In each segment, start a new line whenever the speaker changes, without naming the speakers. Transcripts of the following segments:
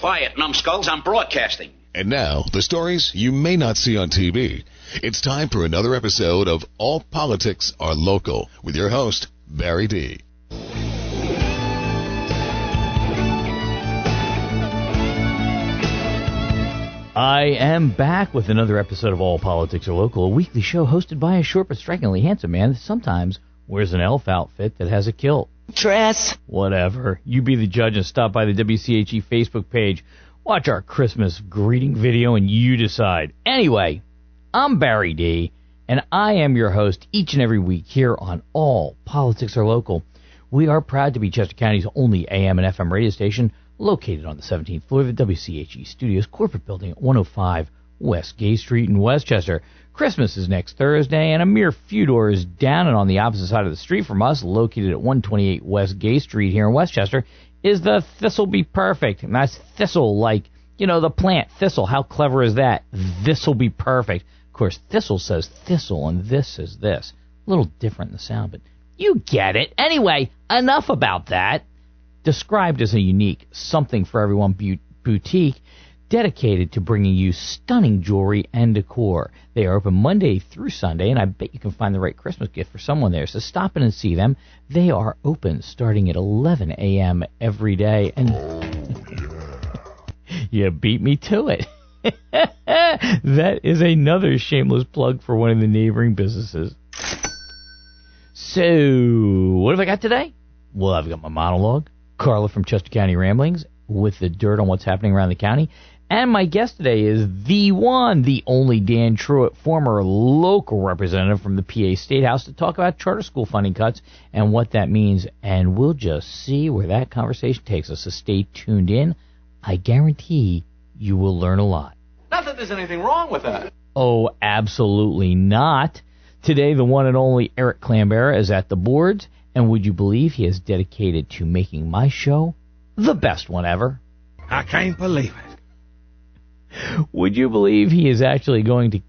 Quiet, numbskulls, I'm broadcasting.
And now, the stories you may not see on TV. It's time for another episode of All Politics Are Local with your host, Barry D.
I am back with another episode of All Politics Are Local, a weekly show hosted by a short but strikingly handsome man that sometimes wears an elf outfit that has a kilt.
Dress.
Whatever. You be the judge and stop by the WCHE Facebook page. Watch our Christmas greeting video and you decide. Anyway, I'm Barry D, and I am your host each and every week here on All Politics Are Local. We are proud to be Chester County's only AM and FM radio station, located on the 17th floor of the WCHE Studios corporate building at 105 West Gay Street in Westchester. Christmas is next Thursday, and a mere few doors down and on the opposite side of the street from us, located at 128 West Gay Street here in Westchester, is the This'll Be Perfect. And that's thistle, like, you know, the plant thistle. How clever is that? This'll be perfect. Of course, thistle says thistle, and this says this. A little different in the sound, but you get it. Anyway, enough about that. Described as a unique something for everyone boutique, dedicated to bringing you stunning jewelry and decor. They are open Monday through Sunday, and I bet you can find the right Christmas gift for someone there. So stop in and see them. They are open starting at 11 a.m. every day. And you beat me to it. That is another shameless plug for one of the neighboring businesses. So, what have I got today? Well, I've got my monologue, Carla from Chester County Ramblings, with the dirt on what's happening around the county. And my guest today is the one, the only Dan Truitt, former local representative from the PA State House, to talk about charter school funding cuts and what that means. And we'll just see where that conversation takes us. So stay tuned in. I guarantee you will learn a lot.
Not that there's anything wrong with that.
Oh, absolutely not. Today, the one and only Eric Clambera is at the boards. And would you believe he is dedicated to making my show the best one ever?
I can't believe it.
Would you believe he is actually going to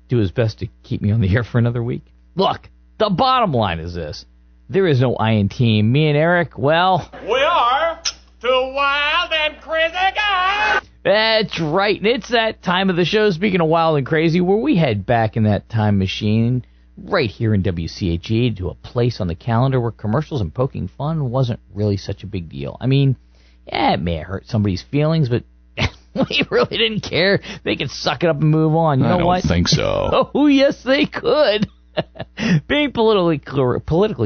do his best to keep me on the air for another week? Look, the bottom line is this. There is no I in team. Me and Eric, well,
We are two wild and crazy guys.
that's right. And it's that time of the show, speaking of wild and crazy, where we head back in that time machine right here in WCHE to a place on the calendar where commercials and poking fun wasn't really such a big deal. I mean, yeah, it may have hurt somebody's feelings, but we really didn't care. They could suck it up and move on. You know what?
I don't think so.
Oh, yes, they could. Being politically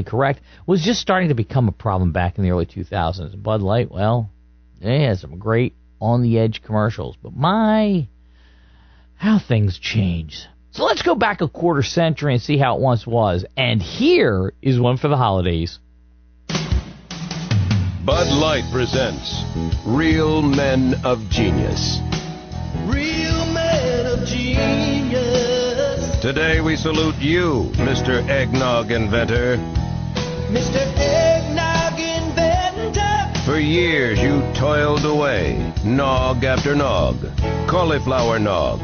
correct was just starting to become a problem back in the early 2000s. Bud Light, well, they had some great on-the-edge commercials. But how things change. So let's go back a quarter century and see how it once was. And here is one for the holidays.
Bud Light presents Real Men of Genius.
Real men of genius.
Today we salute you, Mr. Eggnog Inventor.
Mr. Eggnog Inventor.
For years you toiled away, nog after nog, cauliflower nog,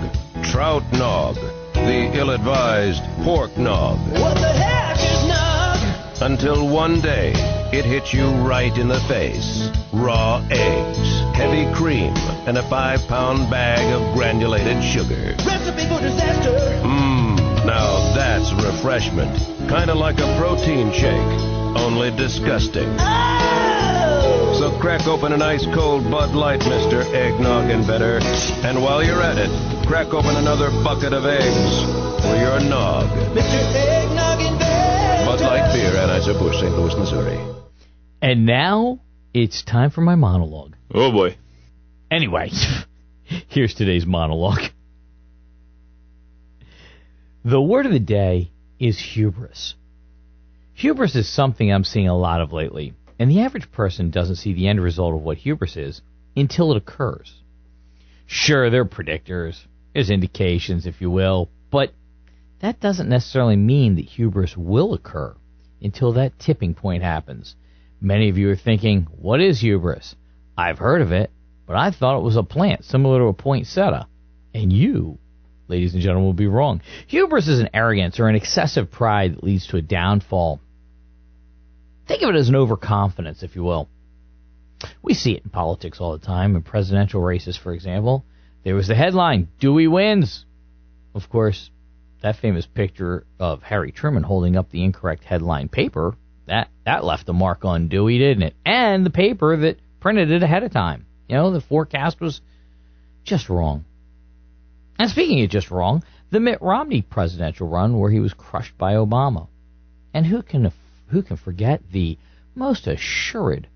trout nog, the ill-advised pork nog.
What the heck is nog?
Until one day, it hit you right in the face. Raw eggs, heavy cream, and a 5-pound bag of granulated sugar.
Recipe for disaster.
Now that's refreshment. Kinda like a protein shake, only disgusting.
Oh!
So crack open an ice-cold Bud Light, Mr. Eggnog Inventor. And while you're at it, crack open another bucket of eggs for your nog.
Mr. Eggnog Inventor.
Bud Light Beer, Anheuser-Busch, St. Louis, Missouri.
And now it's time for my monologue.
Oh, boy.
Anyway, here's today's monologue. The word of the day is hubris. Hubris is something I'm seeing a lot of lately, and the average person doesn't see the end result of what hubris is until it occurs. Sure, they're predictors, there's indications, if you will, but that doesn't necessarily mean that hubris will occur until that tipping point happens. Many of you are thinking, what is hubris? I've heard of it, but I thought it was a plant similar to a poinsettia. And you, ladies and gentlemen, will be wrong. Hubris is an arrogance or an excessive pride that leads to a downfall. Think of it as an overconfidence, if you will. We see it in politics all the time, in presidential races, for example. There was the headline, Dewey wins. Of course, that famous picture of Harry Truman holding up the incorrect headline paper, that left a mark on Dewey, didn't it? And the paper that printed it ahead of time. You know, the forecast was just wrong. And speaking of just wrong, the Mitt Romney presidential run where he was crushed by Obama. And who can forget the most assured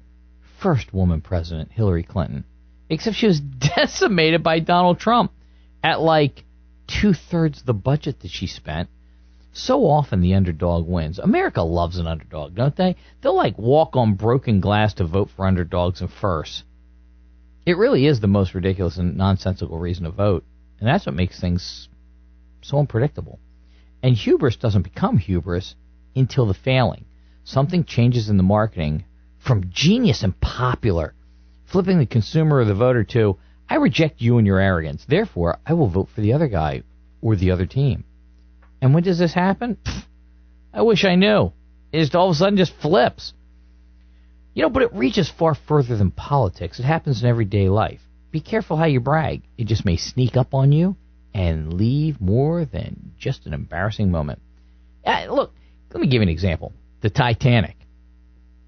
first woman president, Hillary Clinton? Except she was decimated by Donald Trump at like 2/3 the budget that she spent. So often the underdog wins. America loves an underdog, don't they? They'll like walk on broken glass to vote for underdogs and firsts. It really is the most ridiculous and nonsensical reason to vote. And that's what makes things so unpredictable. And hubris doesn't become hubris until the failing. Something changes in the marketing from genius and popular, flipping the consumer or the voter to, I reject you and your arrogance. Therefore, I will vote for the other guy or the other team. And when does this happen? I wish I knew. It just all of a sudden just flips. You know, but it reaches far further than politics. It happens in everyday life. Be careful how you brag. It just may sneak up on you and leave more than just an embarrassing moment. Look, let me give you an example. The Titanic.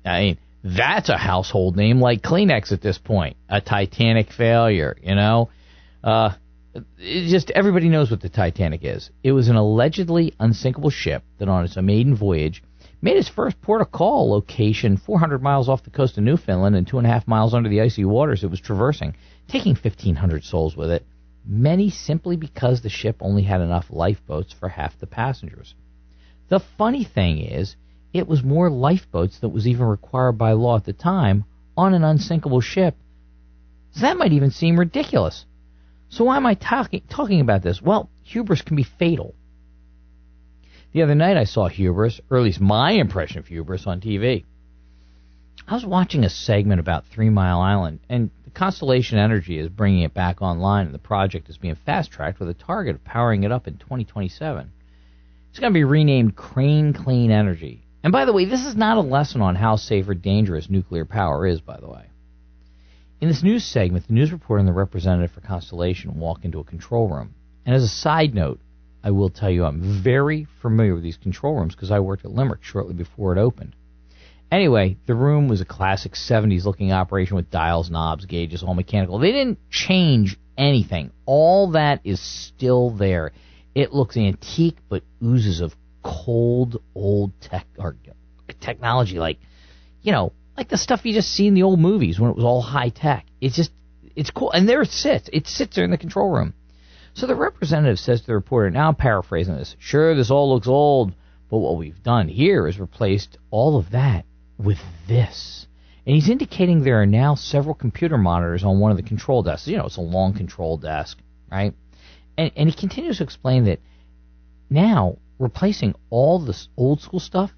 I mean, that's a household name like Kleenex at this point. A Titanic failure, you know. Just everybody knows what the Titanic is. It was an allegedly unsinkable ship that on its maiden voyage made its first port of call location 400 miles off the coast of Newfoundland and 2.5 miles under the icy waters it was traversing, taking 1,500 souls with it, many simply because the ship only had enough lifeboats for half the passengers. The funny thing is, it was more lifeboats than was even required by law at the time on an unsinkable ship. So that might even seem ridiculous. So why am I talking about this? Well, hubris can be fatal. The other night I saw hubris, or at least my impression of hubris, on TV. I was watching a segment about 3 Mile Island, and Constellation Energy is bringing it back online, and the project is being fast-tracked with a target of powering it up in 2027. It's going to be renamed Crane Clean Energy. And by the way, this is not a lesson on how safe or dangerous nuclear power is, by the way. In this news segment, the news reporter and the representative for Constellation walk into a control room. And as a side note, I will tell you I'm very familiar with these control rooms because I worked at Limerick shortly before it opened. Anyway, the room was a classic 70s-looking operation with dials, knobs, gauges, all mechanical. They didn't change anything. All that is still there. It looks antique but oozes of cold, old technology, like the stuff you just see in the old movies when it was all high-tech. It's cool. And there it sits. It sits there in the control room. So the representative says to the reporter, now I'm paraphrasing this, sure, this all looks old, but what we've done here is replaced all of that with this. And he's indicating there are now several computer monitors on one of the control desks. It's a long control desk, right? And he continues to explain that now, replacing all this old school stuff,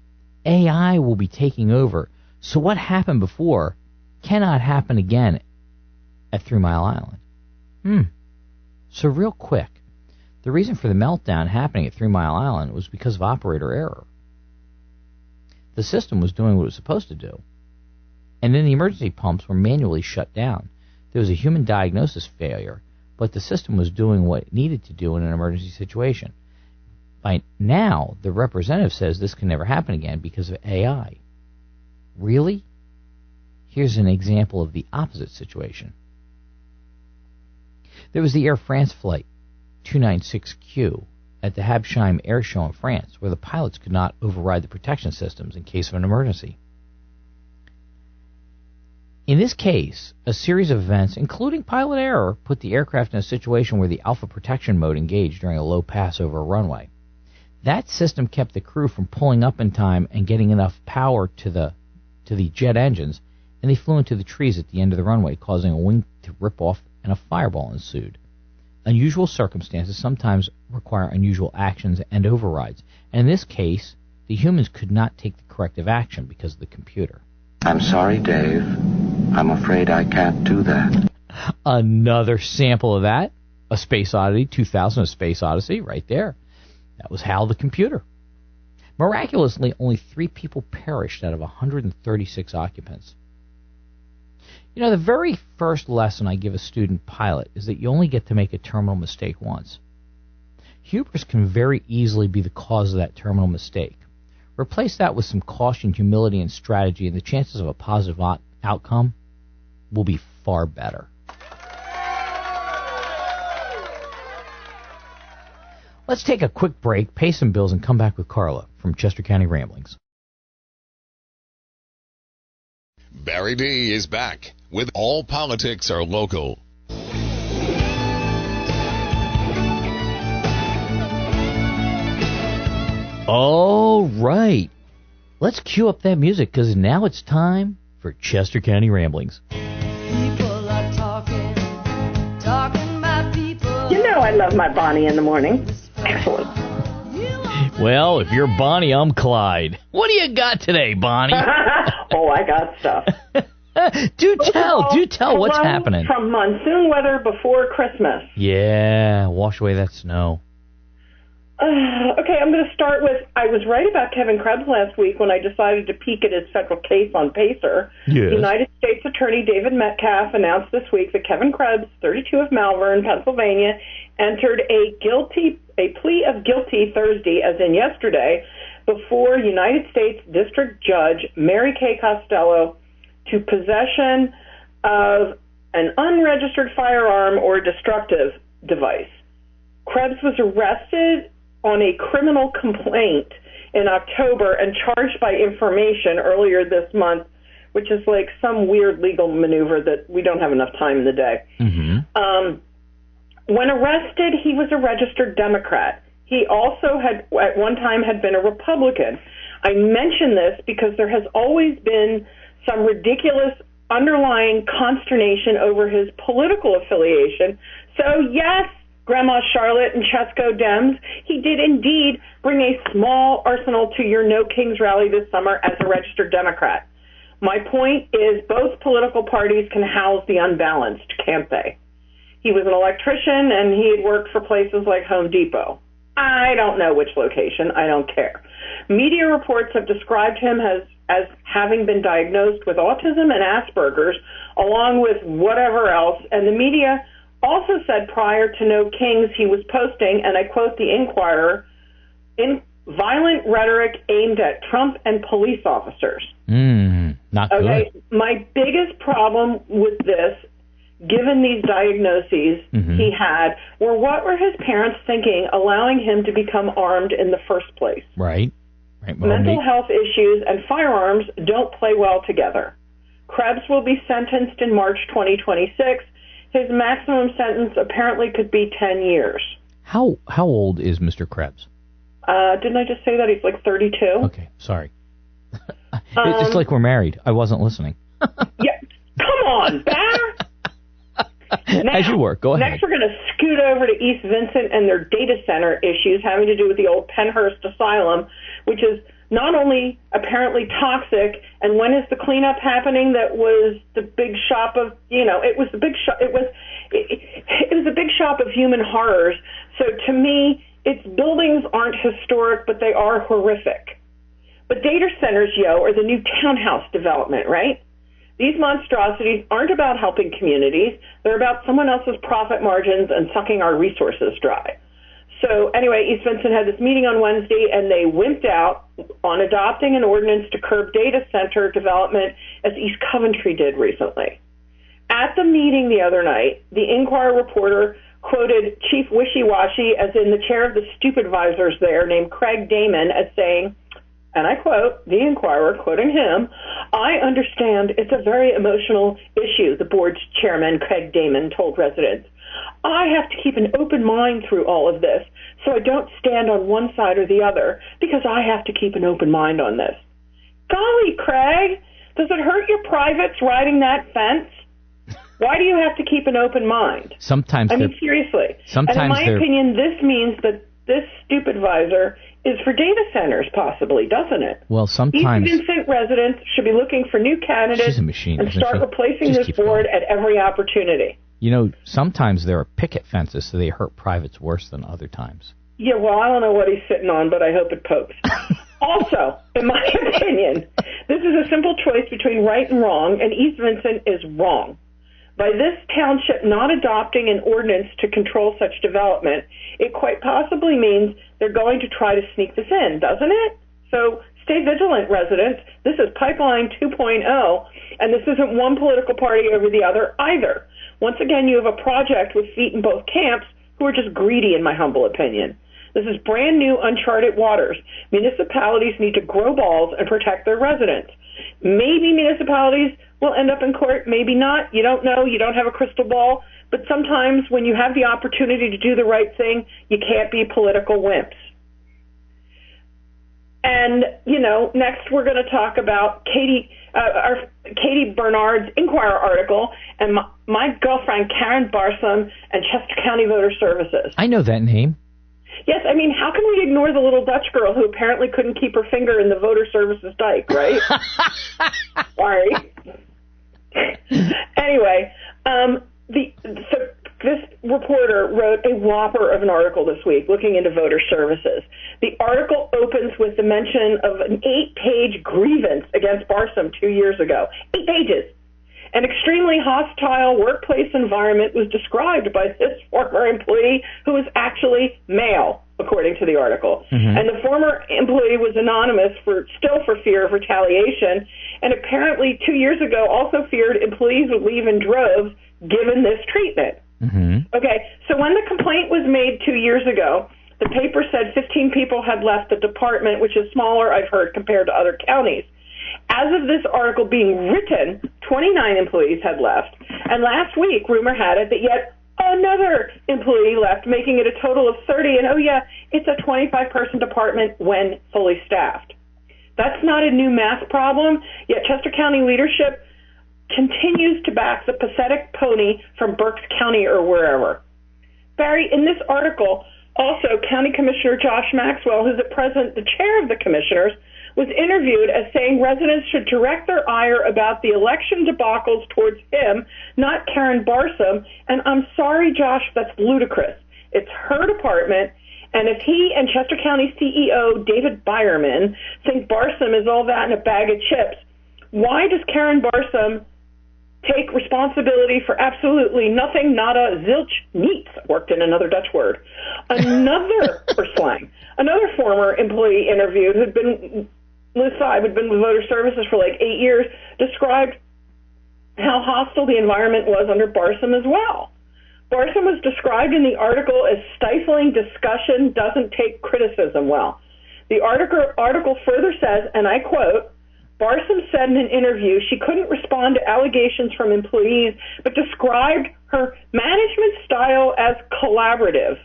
AI will be taking over. So what happened before cannot happen again at 3 Mile Island. So real quick, the reason for the meltdown happening at 3 Mile Island was because of operator error. The system was doing what it was supposed to do. And then the emergency pumps were manually shut down. There was a human diagnosis failure, but the system was doing what it needed to do in an emergency situation. By now, the representative says this can never happen again because of AI. Really? Here's an example of the opposite situation. There was the Air France flight 296Q at the Habsheim Air Show in France, where the pilots could not override the protection systems in case of an emergency. In this case, a series of events, including pilot error, put the aircraft in a situation where the alpha protection mode engaged during a low pass over a runway. That system kept the crew from pulling up in time and getting enough power to the jet engines, and they flew into the trees at the end of the runway, causing a wing to rip off and a fireball ensued. Unusual circumstances sometimes require unusual actions and overrides, and in this case, the humans could not take the corrective action because of the computer.
I'm sorry, Dave. I'm afraid I can't do that.
Another sample of that, A Space Oddity, 2000, A Space Odyssey, right there. That was Hal the computer. Miraculously, only 3 people perished out of 136 occupants. You know, the very first lesson I give a student pilot is that you only get to make a terminal mistake once. Hubris can very easily be the cause of that terminal mistake. Replace that with some caution, humility, and strategy, and the chances of a positive outcome will be far better. Let's take a quick break, pay some bills, and come back with Carla from Chester County Ramblings.
Barry D is back with All Politics Are Local.
All right. Let's cue up that music, because now it's time for Chester County Ramblings.
People are talking about people.
You know I love my Bonnie in the morning. Excellent.
Well, if you're Bonnie, I'm Clyde. What do you got today, Bonnie?
Oh, I got stuff.
Do tell what's
Hello
happening.
From monsoon weather before Christmas.
Yeah, wash away that snow.
Okay, I'm going to start with, I was right about Kevin Krebs last week when I decided to peek at his federal case on Pacer.
Yes.
United States Attorney David Metcalf announced this week that Kevin Krebs, 32 of Malvern, Pennsylvania, entered a plea of guilty Thursday, as in yesterday, before United States District Judge Mary Kay Costello to possession of an unregistered firearm or destructive device. Krebs was arrested on a criminal complaint in October and charged by information earlier this month, which is like some weird legal maneuver that we don't have enough time in the day.
Mm-hmm.
When arrested, he was a registered Democrat. He also at one time had been a Republican. I mention this because there has always been some ridiculous underlying consternation over his political affiliation. So yes, Grandma Charlotte and Chesco Dems, he did indeed bring a small arsenal to your No Kings rally this summer as a registered Democrat. My point is both political parties can house the unbalanced, can't they? He was an electrician, and he had worked for places like Home Depot. I don't know which location. I don't care. Media reports have described him as having been diagnosed with autism and Asperger's, along with whatever else, and the media also said prior to No Kings he was posting, and I quote the Inquirer, in violent rhetoric aimed at Trump and police officers.
Not good.
Okay, my biggest problem with this, given these diagnoses he had, were what were his parents thinking, allowing him to become armed in the first place?
Right. Well,
mental health issues and firearms don't play well together. Krebs will be sentenced in March 2026. His maximum sentence apparently could be 10 years.
How old is Mr. Krebs?
Didn't I just say that he's like 32?
Okay, sorry. It's like we're married. I wasn't listening.
Yeah, come on, Bear. Now,
as you were. Go ahead.
Next, we're going to scoot over to East Vincent and their data center issues having to do with the old Penhurst Asylum, which is not only apparently toxic, and when is the cleanup happening? That was the big shop of, it was the big shop. It was a big shop of human horrors. So to me, its buildings aren't historic, but they are horrific. But data centers, are the new townhouse development, right? These monstrosities aren't about helping communities. They're about someone else's profit margins and sucking our resources dry. So anyway, East Vincent had this meeting on Wednesday, and they wimped out on adopting an ordinance to curb data center development, as East Coventry did recently. At the meeting the other night, the Inquirer reporter quoted Chief Wishy-Washy, as in the chair of the stupid advisors there, named Craig Damon, as saying, and I quote, the Inquirer, quoting him, "I understand it's a very emotional issue," the board's chairman, Craig Damon, told residents. "I have to keep an open mind through all of this, so I don't stand on one side or the other, because I have to keep an open mind on this." Golly, Craig, does it hurt your privates riding that fence? Why do you have to keep an open mind?
Sometimes
seriously.
Sometimes
and in my opinion, this means that this stupid advisor is for data centers, possibly, doesn't it?
Well, sometimes
East Vincent residents should be looking for new candidates.
She's a machine,
and start
she?
replacing
Just
this board at every opportunity.
Sometimes there are picket fences, so they hurt privates worse than other times.
Yeah, well, I don't know what he's sitting on, but I hope it pokes. Also, in my opinion, This is a simple choice between right and wrong, and East Vincent is wrong. By this township not adopting an ordinance to control such development, it quite possibly means they're going to try to sneak this in, doesn't it? So stay vigilant, residents. This is Pipeline 2.0, and this isn't one political party over the other either. Once again, you have a project with feet in both camps who are just greedy, in my humble opinion. This is brand new, uncharted waters. Municipalities need to grow balls and protect their residents. Maybe municipalities will end up in court, maybe not. You don't know. You don't have a crystal ball. But sometimes when you have the opportunity to do the right thing, you can't be political wimps. And, next we're going to talk about Katie Bernard's Inquirer article and my girlfriend Karen Barsom and Chester County Voter Services.
I know that name.
Yes, I mean, how can we ignore the little Dutch girl who apparently couldn't keep her finger in the voter services dike, right? Sorry. Anyway, this reporter wrote a whopper of an article this week looking into voter services. The article opens with the mention of an 8-page grievance against Barsom 2 years ago. 8 pages. An extremely hostile workplace environment was described by this former employee who was actually male, according to the article. Mm-hmm. And the former employee was anonymous for fear of retaliation, and apparently 2 years ago also feared employees would leave in droves given this treatment. Mm-hmm. Okay, so when the complaint was made 2 years ago, the paper said 15 people had left the department, which is smaller, I've heard, compared to other counties. As of this article being written, 29 employees had left. And last week, rumor had it that yet another employee left, making it a total of 30. And, it's a 25-person department when fully staffed. That's not a new math problem, yet Chester County leadership continues to back the pathetic pony from Berks County or wherever. Barry, in this article, also County Commissioner Josh Maxwell, who's at present the chair of the commissioners, was interviewed as saying residents should direct their ire about the election debacles towards him, not Karen Barsom. And I'm sorry, Josh, that's ludicrous. It's her department, and if he and Chester County CEO David Byerman think Barsom is all that in a bag of chips, why does Karen Barsom take responsibility for absolutely nothing, nada, zilch, niets, worked in another Dutch word. Another, for slang, another former employee interviewed who'd been with voter services for like 8 years, described how hostile the environment was under Barsom as well. Barsom was described in the article as stifling discussion, doesn't take criticism well. The article further says, and I quote, Barsom said in an interview she couldn't respond to allegations from employees, but described her management style as collaborative.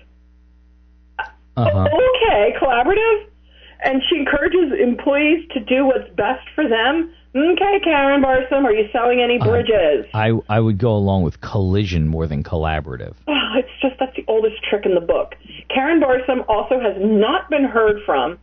Okay, collaborative? And she encourages employees to do what's best for them. Okay, Karen Barsom, are you selling any bridges?
I would go along with collision more than collaborative.
It's just that's the oldest trick in the book. Karen Barsom also has not been heard from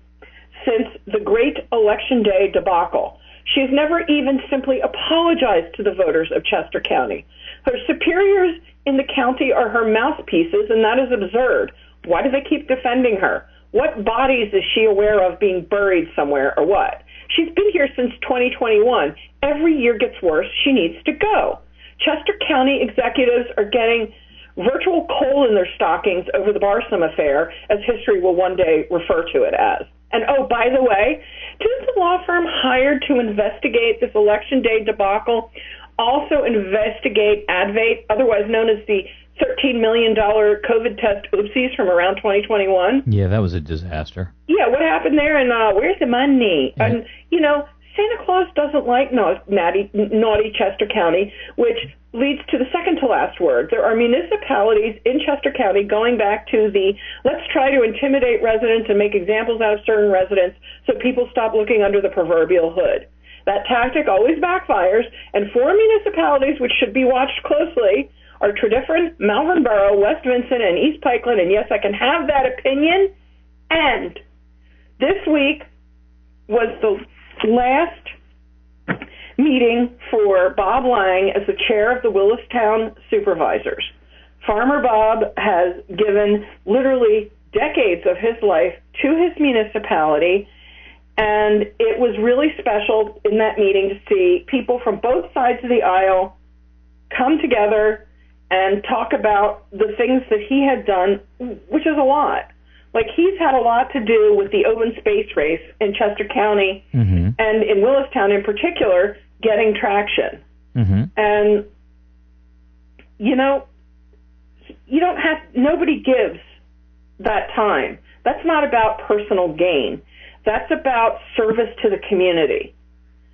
since the great Election Day debacle. She's never even simply apologized to the voters of Chester County. Her superiors in the county are her mouthpieces, and that is absurd. Why do they keep defending her? What bodies is she aware of being buried somewhere or what? She's been here since 2021. Every year gets worse. She needs to go. Chester County executives are getting virtual coal in their stockings over the Barsom affair, as history will one day refer to it as. And, oh, by the way, didn't the law firm hired to investigate this Election Day debacle also investigate Advate, otherwise known as the $13 million COVID test oopsies from around 2021?
Yeah, that was a disaster.
Yeah, what happened there, and where's the money? Yeah. And, Santa Claus doesn't like naughty Chester County, which leads to the second to last word. There are municipalities in Chester County going back to the let's try to intimidate residents and make examples out of certain residents so people stop looking under the proverbial hood. That tactic always backfires, and 4 municipalities which should be watched closely are Tredyffrin, Malvern Borough, West Vincent, and East Pikeland, and yes, I can have that opinion. And this week was the last meeting for Bob Lang as the chair of the Willistown Supervisors. Farmer Bob has given literally decades of his life to his municipality, And it was really special in that meeting to see people from both sides of the aisle come together and talk about the things that he had done, which is a lot. Like, he's had a lot to do with the open space race in Chester County and in Willistown in particular, getting traction. And, you know, nobody gives that time. That's not about personal gain. That's about service to the community.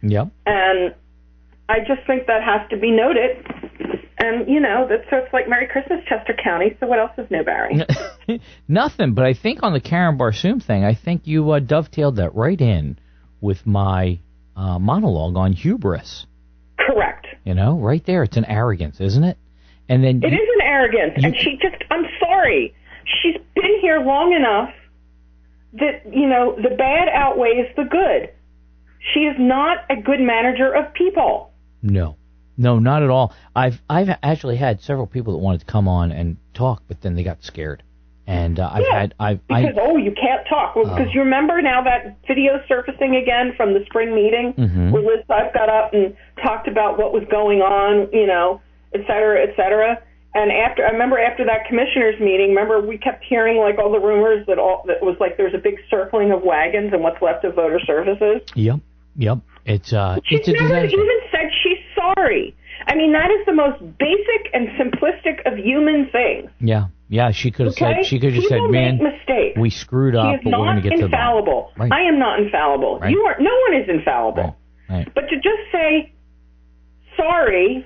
Yep.
And I just think that has to be noted. And, you know, so it's like Merry Christmas, Chester County. So what else is new, Barry?
Nothing, but I think on the Karen Barsoom thing, I think you dovetailed that right in with my monologue on hubris.
Correct.
You know, right there. It's an arrogance, isn't it? And then
it is an arrogance. And I'm sorry. She's been here long enough that, you know, the bad outweighs the good. She is not a good manager of people.
No, not at all. I've actually had several people that wanted to come on and talk, but then they got scared. And
you can't talk. Well, because you remember now that video surfacing again from the spring meeting where Liz I've got up and talked about what was going on, you know, et cetera, et cetera. And I remember after that commissioners meeting, we kept hearing like all the rumors that was like there's a big circling of wagons and what's left of voter services.
Yep. It's a
disaster. Never even said she's sorry. I mean, that is the most basic and simplistic of human things.
Yeah. She could have said. She could have just said, "Man, we screwed up, but we're going to get to the bottom." Right.
I am not infallible.
Right.
No one is infallible.
Right.
But to just say sorry,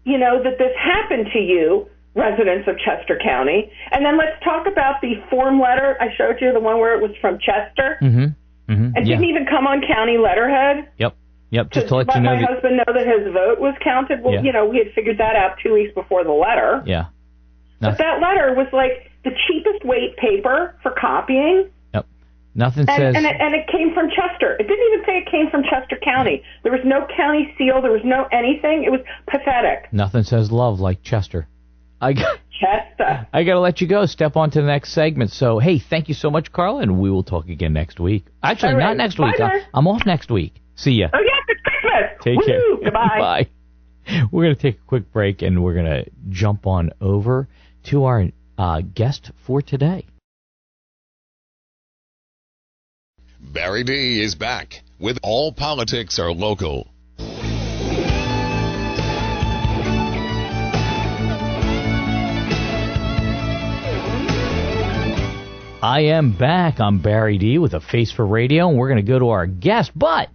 you know, that this happened to you, residents of Chester County, and then let's talk about the form letter I showed you, the one where it was from Chester, and didn't even come on county letterhead.
Yep. Just to let you know.
My husband know that his vote was counted. Well, you know, we had figured that out 2 weeks before the letter.
Yeah.
But that letter was like the cheapest weight paper for copying.
Yep. Nothing says.
And it came from Chester. It didn't even say it came from Chester County. There was no county seal. There was no anything. It was pathetic.
Nothing says love like Chester.
Chester.
I got to let you go. Step on to the next segment. So, hey, thank you so much, Carla, and we will talk again next week. Actually, not next week. I'm off next week. See ya.
Oh, yes, it's Christmas.
Take care.
Goodbye.
Bye. We're going to take a quick break, and we're going to jump on over to our guest for today.
Barry D is back with All Politics Are Local.
I am back. I'm Barry D with a face for radio, and we're going to go to our guest, but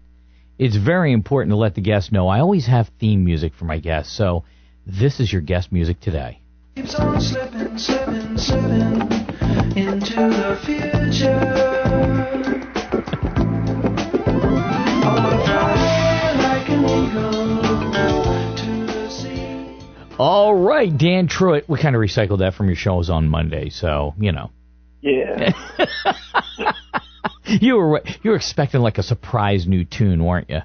it's very important to let the guest know I always have theme music for my guests, so this is your guest music today.
Keeps on slipping, slipping, slipping into the future. I wanna fly like an eagle to the sea.
All right, Dan Truitt. We kind of recycled that from your shows on Monday, so, you know.
Yeah.
You were expecting like a surprise new tune, weren't you?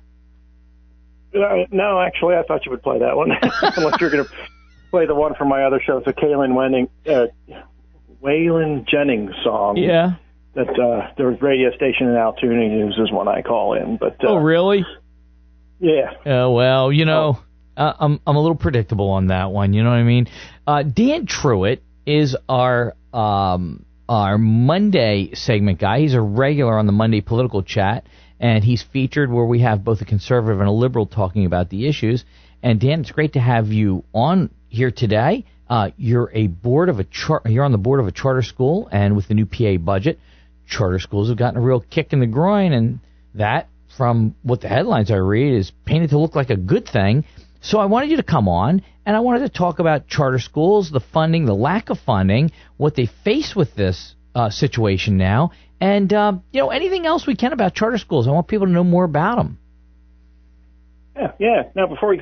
No, actually, I thought you would play that one. Unless you're going to play the one from my other show, the Waylon Jennings song.
Yeah.
That the radio station in Altoona uses when I call in. But
oh, really?
Yeah.
Well, you know, I'm a little predictable on that one. You know what I mean? Dan Truitt is our Monday segment guy. He's a regular on the Monday Political Chat, and he's featured where we have both a conservative and a liberal talking about the issues. And Dan, it's great to have you on here today. You're on the board of a charter school, and with the new PA budget, charter schools have gotten a real kick in the groin, and that, from what the headlines I read, is painted to look like a good thing. So I wanted you to come on, and I wanted to talk about charter schools, the funding, the lack of funding, what they face with this situation now, and anything else we can about charter schools. I want people to know more about them.
Yeah. Now, before we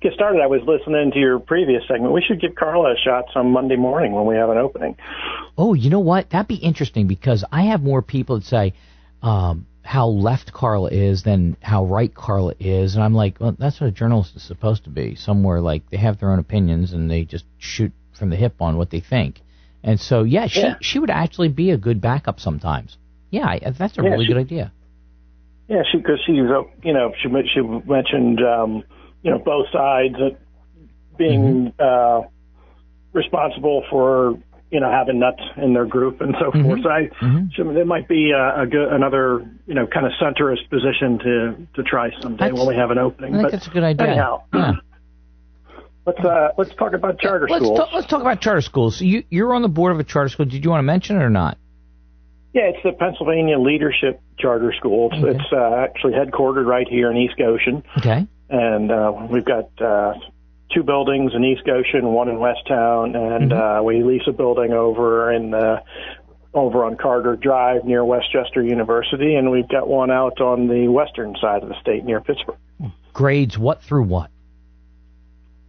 get started, I was listening to your previous segment. We should give Carla a shot some Monday morning when we have an opening.
Oh, you know what? That'd be interesting, because I have more people that say how left Carla is than how right Carla is. And I'm like, well, that's what a journalist is supposed to be. Somewhere like they have their own opinions and they just shoot from the hip on what they think. And so, she would actually be a good backup sometimes. Yeah, that's a really good idea.
Yeah, because she's she mentioned both sides being responsible for having nuts in their group and so forth. So there might be another kind of centrist position to try someday when we have an opening.
I think that's a good idea.
Anyhow,
yeah.
Let's talk about charter schools.
Let's talk about charter schools. So you're on the board of a charter school. Did you want to mention it or not?
Yeah, it's the Pennsylvania Leadership Charter School. It's actually headquartered right here in East Goshen.
Okay.
And we've got 2 buildings in East Goshen, 1 in Westtown, and we lease a building over on Carter Drive near Westchester University, and we've got one out on the western side of the state near Pittsburgh.
Grades what through what?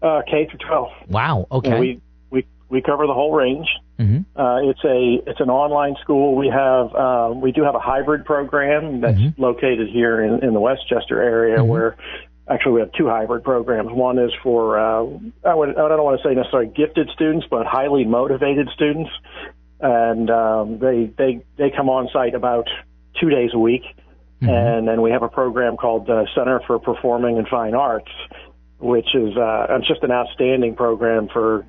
K through 12.
Wow. Okay.
And we cover the whole range. It's an online school. We do have a hybrid program that's located here in the Westchester area where actually we have 2 hybrid programs. One is for I don't want to say necessarily gifted students, but highly motivated students, and they come on site about 2 days a week, and then we have a program called the Center for Performing and Fine Arts, which is it's just an outstanding program for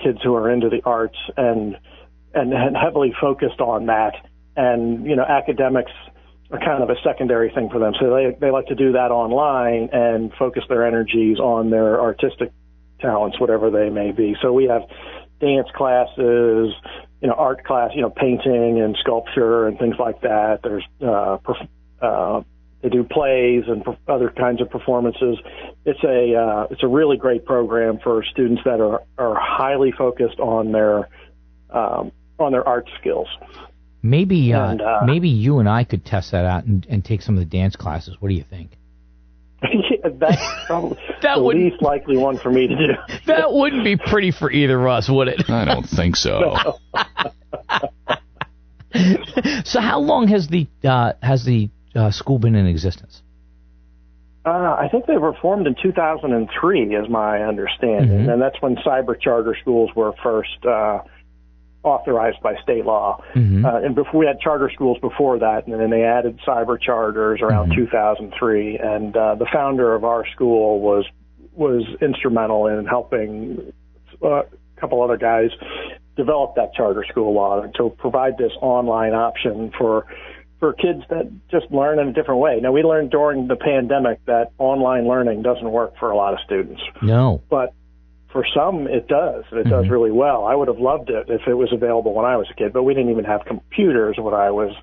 kids who are into the arts and heavily focused on that. And academics are kind of a secondary thing for them, so they like to do that online and focus their energies on their artistic talents, whatever they may be. So we have dance classes, art class, painting and sculpture and things like that. There's they do plays and other kinds of performances. It's a really great program for students that are highly focused on their art skills.
Maybe you and I could test that out and take some of the dance classes. What do you think?
That's probably the least likely one for me to do.
That wouldn't be pretty for either of us, would it?
I don't think so.
So how long has the school been in existence?
I think they were formed in 2003, is my understanding, and that's when cyber charter schools were first authorized by state law. And before, we had charter schools before that, and then they added cyber charters around 2003. And the founder of our school was instrumental in helping a couple other guys develop that charter school law to provide this online option for kids that just learn in a different way. Now, we learned during the pandemic that online learning doesn't work for a lot of students.
No.
But for some, it does. It does really well. I would have loved it if it was available when I was a kid, but we didn't even have computers when I was,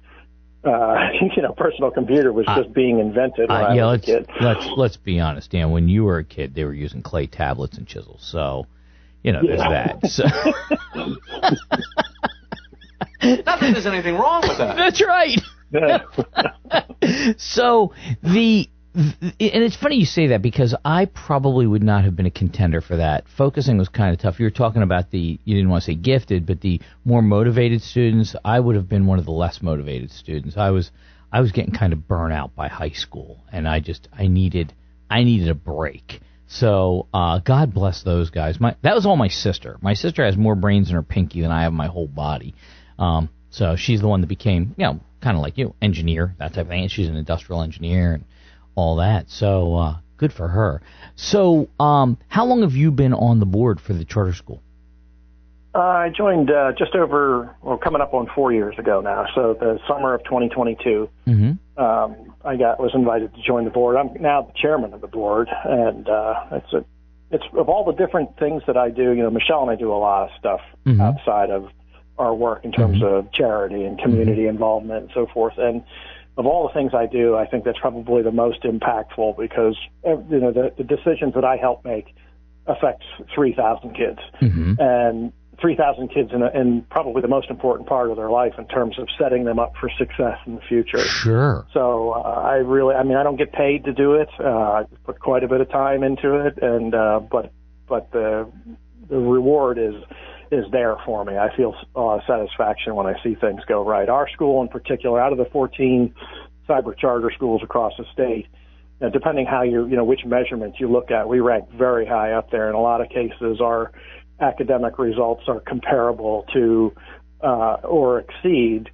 personal computer was just being invented when I was a kid.
Let's be honest, Dan. When you were a kid, they were using clay tablets and chisels. So, there's that. So.
Not that there's anything wrong with that.
That's right. So and it's funny you say that, because I probably would not have been a contender for that. Focusing was kind of tough. You were talking about you didn't want to say gifted, but the more motivated students. I would have been one of the less motivated students. I was getting kind of burnt out by high school, and I needed a break. So God bless those guys. That was all my sister. My sister has more brains in her pinky than I have in my whole body. So she's the one that became, kind of like you, engineer, that type of thing. She's an industrial engineer and all that. So good for her. So how long have you been on the board for the charter school?
I joined coming up on 4 years ago now. So the summer of 2022, I was invited to join the board. I'm now the chairman of the board, and it's of all the different things that I do. Michelle and I do a lot of stuff outside of our work in terms of charity and community involvement and so forth. And of all the things I do, I think that's probably the most impactful, because the decisions that I help make affects 3,000 kids, and 3,000 kids in probably the most important part of their life in terms of setting them up for success in the future.
Sure.
So I don't get paid to do it. I put quite a bit of time into it, and but the reward is there for me. I feel satisfaction when I see things go right. Our school in particular, out of the 14 cyber charter schools across the state, depending how which measurements you look at, we rank very high up there. In a lot of cases, our academic results are comparable to or exceed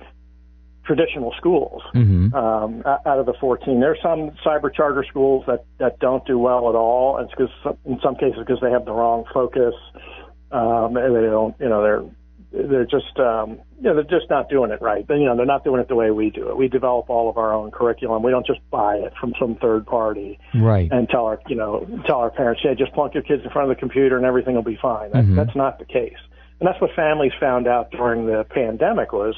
traditional schools. Out of the 14, there's some cyber charter schools that don't do well at all. And it's because in some cases because they have the wrong focus. And they don't, they're just not doing it right. They're not doing it the way we do it. We develop all of our own curriculum. We don't just buy it from some third party,
right?
And tell our parents, hey, just plunk your kids in front of the computer and everything will be fine. That's not the case. And that's what families found out during the pandemic was,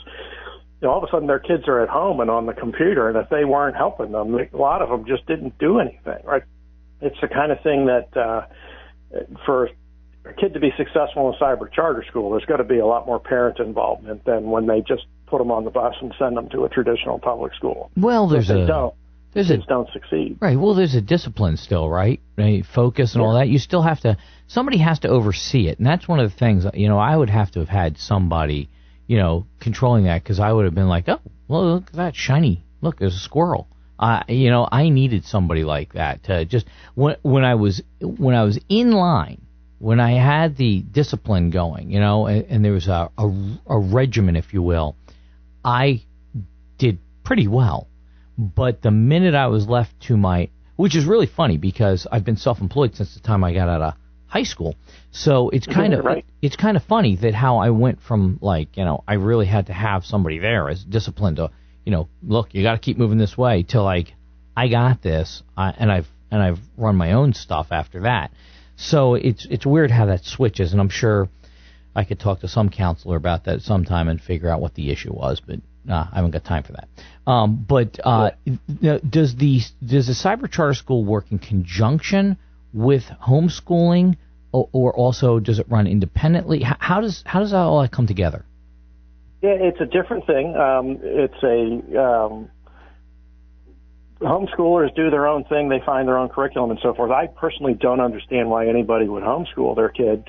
all of a sudden their kids are at home and on the computer, and if they weren't helping them, a lot of them just didn't do anything, right? It's the kind of thing that for a kid to be successful in a cyber charter school, there's got to be a lot more parent involvement than when they just put them on the bus and send them to a traditional public school.
Well, kids
don't succeed.
Right. Well, there's a discipline still, right? Focus and all that. You still have to. Somebody has to oversee it, and that's one of the things. I would have to have had somebody, controlling that, because I would have been like, oh, well, look at that shiny. Look, there's a squirrel. I needed somebody like that to just when I was in line, when I had the discipline going, and there was a regimen, if you will, I did pretty well. But the minute I was left to which is really funny because I've been self-employed since the time I got out of high school, so it's kind of
right.
It's kind of funny that how I went from I really had to have somebody there as discipline to look, you got to keep moving this way till I got this, and I've run my own stuff after that. So it's weird how that switches, and I'm sure I could talk to some counselor about that sometime and figure out what the issue was, but I haven't got time for that. Does the cyber charter school work in conjunction with homeschooling, or also does it run independently? How does that all come together?
Yeah, it's a different thing. Homeschoolers do their own thing. They find their own curriculum and so forth. I personally don't understand why anybody would homeschool their kid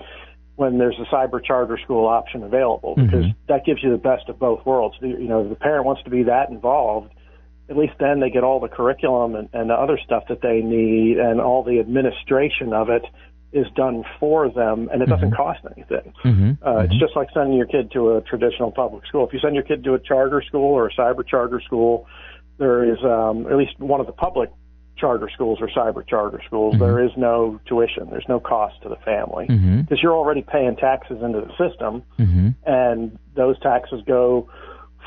when there's a cyber charter school option available, because that gives you the best of both worlds. If the parent wants to be that involved, at least then they get all the curriculum and the other stuff that they need, and all the administration of it is done for them, and it doesn't cost anything. It's just like sending your kid to a traditional public school. If you send your kid to a charter school or a cyber charter school, there is, at least one of the public charter schools or cyber charter schools, there is no tuition. There's no cost to the family because you're already paying taxes into the system, and those taxes go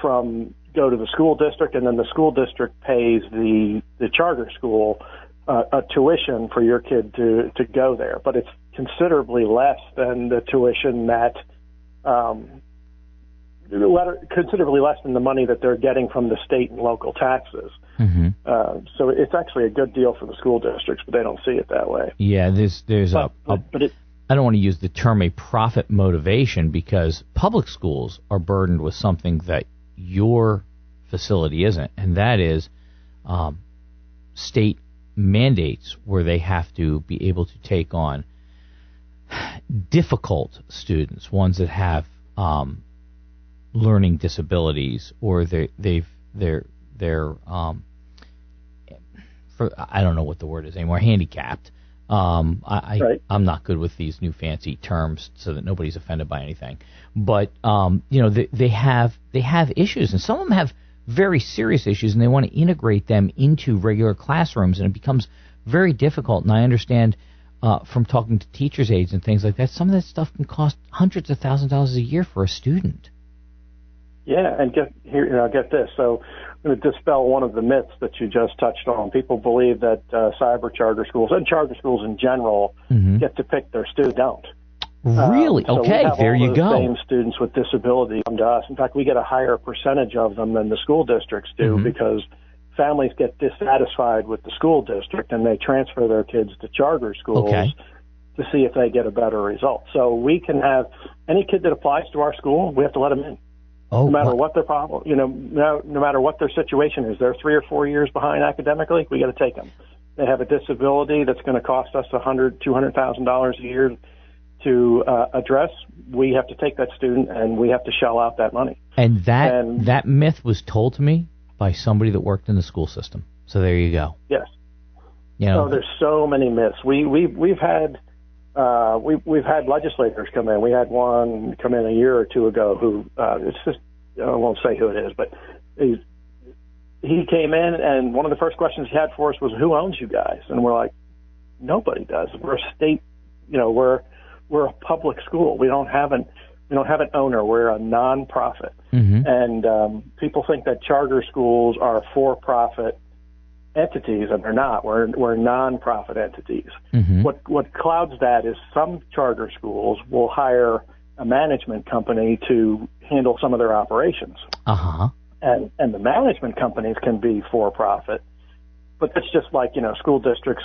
to the school district, and then the school district pays the charter school a tuition for your kid to go there. But it's considerably less than the tuition that considerably less than the money that they're getting from the state and local taxes. So it's actually a good deal for the school districts, but they don't see it that way.
Yeah, I don't want to use the term a profit motivation, because public schools are burdened with something that your facility isn't, and that is state mandates where they have to be able to take on difficult students, ones that have learning disabilities, or they're I don't know what the word is anymore, handicapped. I'm not good with these new fancy terms so that nobody's offended by anything. But they have issues, and some of them have very serious issues, and they want to integrate them into regular classrooms, and it becomes very difficult. And I understand from talking to teachers' aides and things like that, some of that stuff can cost hundreds of thousands of dollars a year for a student.
Yeah, and get this. So I'm going to dispel one of the myths that you just touched on. People believe that cyber charter schools and charter schools in general get to pick their students. Don't.
Really?
So
okay, there you go.
Same students with disability come to us. In fact, we get a higher percentage of them than the school districts do because families get dissatisfied with the school district and they transfer their kids to charter schools to see if they get a better result. So we can have any kid that applies to our school, we have to let them in. No matter what their problem, no matter what their situation is. They're 3 or 4 years behind academically, we got to take them. They have a disability that's going to cost us $200,000 a year to address. We have to take that student and we have to shell out that money.
And that myth was told to me by somebody that worked in the school system. So there you go.
Yes. So there's so many myths. We've had legislators come in. We had one come in a year or two ago who it's just, I won't say who it is, but he came in, and one of the first questions he had for us was, "Who owns you guys?" And we're like, "Nobody does. We're a state, we're a public school. We don't have an owner. We're a nonprofit."
Mm-hmm.
And people think that charter schools are for-profit entities, and they're not. We're nonprofit entities.
Mm-hmm.
What clouds that is some charter schools will hire a management company to handle some of their operations.
Uh-huh.
And the management companies can be for-profit, but that's just like, school districts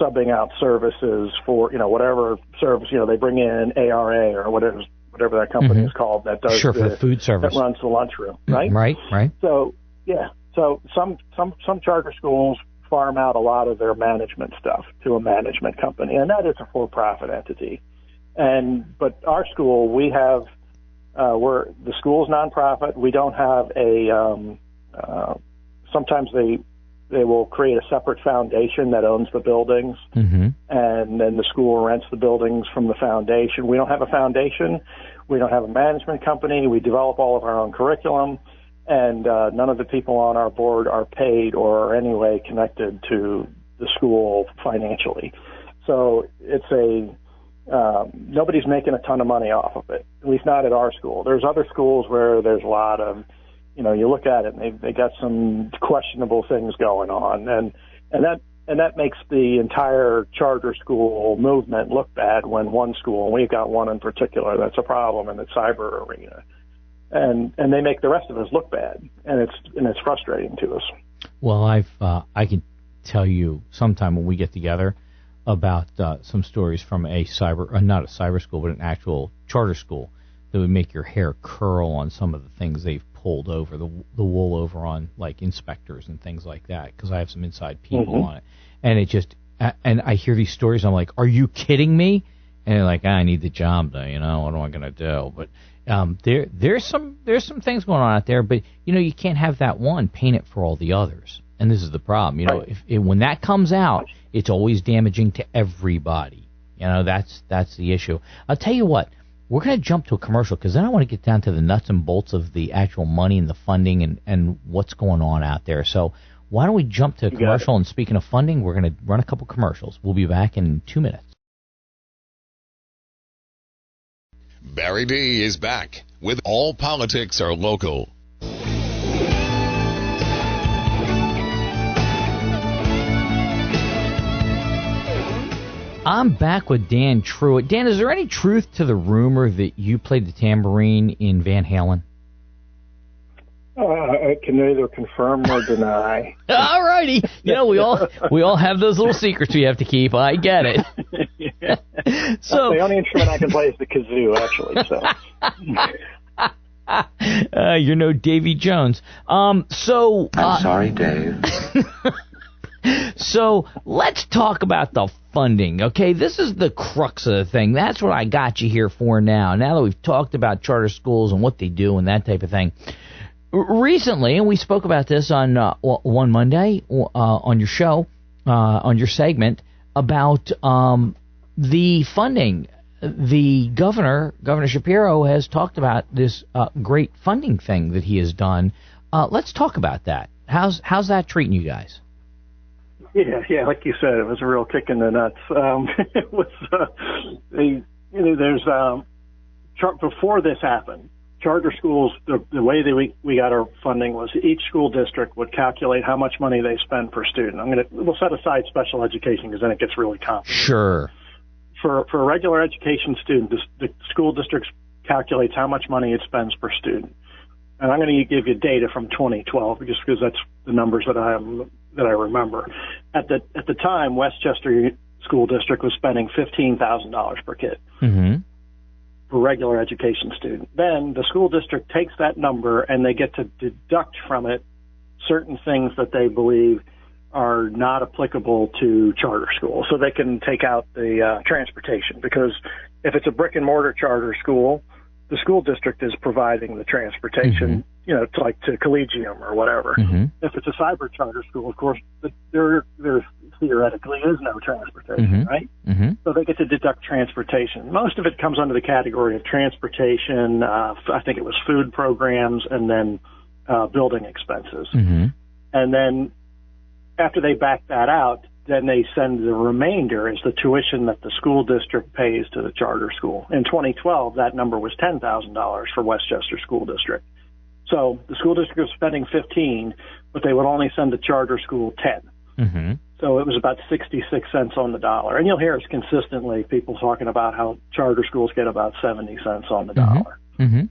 subbing out services for, whatever service, they bring in ARA or whatever that company is called that does
for the food service,
that runs the lunchroom, right?
Right.
So, so some charter schools farm out a lot of their management stuff to a management company, and that is a for-profit entity. But our school, we have, the school's nonprofit. We don't have sometimes they will create a separate foundation that owns the buildings,
mm-hmm.
and then the school rents the buildings from the foundation. We don't have a foundation. We don't have a management company. We develop all of our own curriculum, and none of the people on our board are paid or are any way connected to the school financially. So it's nobody's making a ton of money off of it, at least not at our school. There's other schools where there's a lot of, you look at it and they got some questionable things going on, and that makes the entire charter school movement look bad when one school, and we've got one in particular that's a problem in the cyber arena, and they make the rest of us look bad, and it's frustrating to us.
Well, I can tell you sometime when we get together about some stories from not a cyber school, but an actual charter school that would make your hair curl on some of the things they've pulled over, the wool over on, like, inspectors and things like that, because I have some inside people
mm-hmm.
on it. And it just, and I hear these stories, I'm like, are you kidding me? And they're like, I need the job, though, what am I going to do? But there's some things going on out there, but, you can't have that one paint it for all the others. And this is the problem.
Right.
When that comes out, it's always damaging to everybody. That's the issue. I'll tell you what, we're going to jump to a commercial, because then I want to get down to the nuts and bolts of the actual money and the funding and what's going on out there. So why don't we jump to a commercial? And speaking of funding, we're going to run a couple commercials. We'll be back in 2 minutes.
Barry D is back with All Politics Are Local.
I'm back with Dan Truitt. Dan, is there any truth to the rumor that you played the tambourine in Van Halen?
I can neither confirm nor deny.
All righty. We all have those little secrets we have to keep. I get it.
Yeah. So the only instrument I can play is the kazoo, actually. So
you're no Davy Jones. I'm
sorry, Dave.
So let's talk about the funding, okay? This is the crux of the thing. That's what I got you here for now. Now that we've talked about charter schools and what they do and that type of thing. Recently, and we spoke about this on one Monday on your show, on your segment, about the funding. The Governor Shapiro, has talked about this great funding thing that he has done. Let's talk about that. How's that treating you guys?
Yeah, like you said, it was a real kick in the nuts. It was, before this happened, charter schools, the way that we got our funding was each school district would calculate how much money they spend per student. We'll set aside special education because then it gets really complicated.
Sure.
For a regular education student, the school district calculates how much money it spends per student. And I'm going to give you data from 2012 just because that's the numbers that I remember. At the time, Westchester School District was spending $15,000 per kid
mm-hmm.
for regular education student. Then the school district takes that number and they get to deduct from it certain things that they believe are not applicable to charter schools. So they can take out the transportation, because if it's a brick and mortar charter school, the school district is providing the transportation,
mm-hmm.
to Collegium or whatever.
Mm-hmm.
If it's a cyber charter school, of course, there theoretically is no transportation,
mm-hmm.
right?
Mm-hmm.
So they get to deduct transportation. Most of it comes under the category of transportation. I think it was food programs, and then building expenses.
Mm-hmm.
And then after they back that out, then they send the remainder as the tuition that the school district pays to the charter school. In 2012, that number was $10,000 for Westchester School District. So the school district was spending $15,000, but they would only send the charter school $10,000.
Mm-hmm.
So it was about 66 cents on the dollar. And you'll hear us consistently, people talking about how charter schools get about 70 cents on the dollar.
Mm-hmm.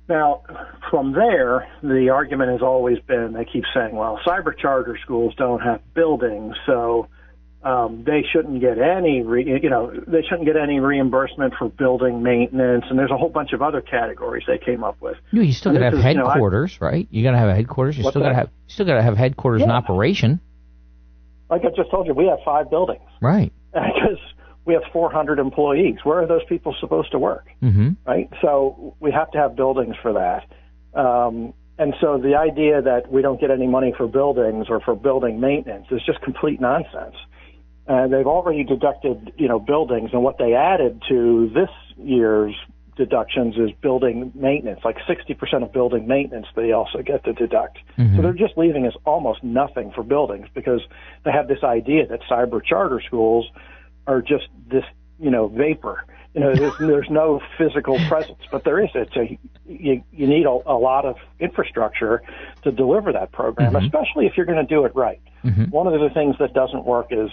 Now, from there, the argument has always been, they keep saying, well, cyber charter schools don't have buildings, so they shouldn't get any, they shouldn't get any reimbursement for building maintenance, and there's a whole bunch of other categories they came up with.
You still got to have headquarters, right? You got to have a headquarters. You still got to have headquarters in operation.
Like I just told you, we have 5 buildings.
Right.
Because we have 400 employees. Where are those people supposed to work?
Mm-hmm.
Right? So we have to have buildings for that. And so the idea that we don't get any money for buildings or for building maintenance is just complete nonsense. They've already deducted, buildings, and what they added to this year's deductions is building maintenance. Like 60% of building maintenance they also get to deduct.
Mm-hmm.
So they're just leaving us almost nothing for buildings because they have this idea that cyber charter schools are just this, vapor. There's no physical presence, but there is. You need a lot of infrastructure to deliver that program,
mm-hmm.
especially if you're going to do it right.
Mm-hmm.
One of the things that doesn't work is